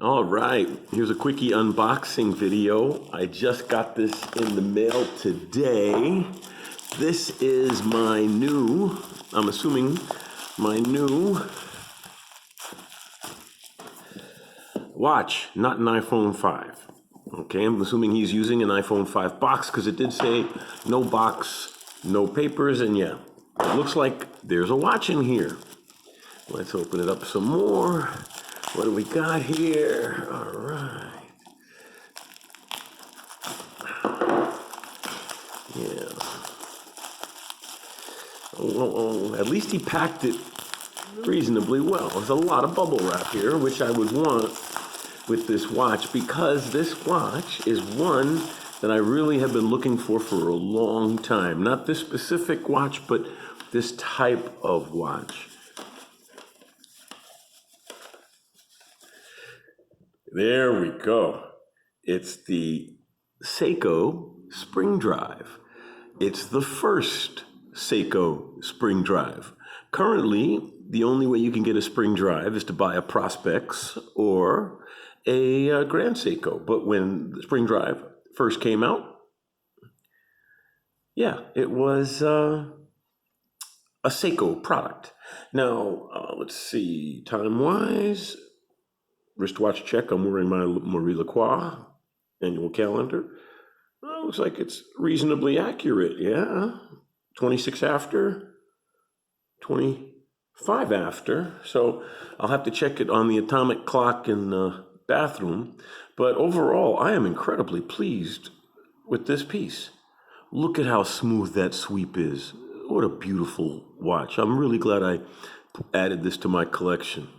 All right, here's a quickie unboxing video. I just got this in the mail today. This is my new, I'm assuming, my new watch, not an iPhone 5. Okay, I'm assuming he's using an iPhone 5 box because it did say no box, no papers, and yeah, it looks like there's a watch in here. Let's open it up some more. What do we got here? All right. Yeah. At least he packed it reasonably well. There's a lot of bubble wrap here, which I would want with this watch because this watch is one that I really have been looking for a long time. Not this specific watch, but this type of watch. There we go. It's the Seiko Spring Drive. It's the first Seiko Spring Drive. Currently, the only way you can get a Spring Drive is to buy a Prospex or a Grand Seiko. But when the Spring Drive first came out, yeah, it was a Seiko product. Now, let's see, time-wise, wristwatch check. I'm wearing my Marie Lacroix annual calendar. Well, looks like it's reasonably accurate, yeah. 26 after, 25 after. So I'll have to check it on the atomic clock in the bathroom. But overall, I am incredibly pleased with this piece. Look at how smooth that sweep is. What a beautiful watch. I'm really glad I added this to my collection.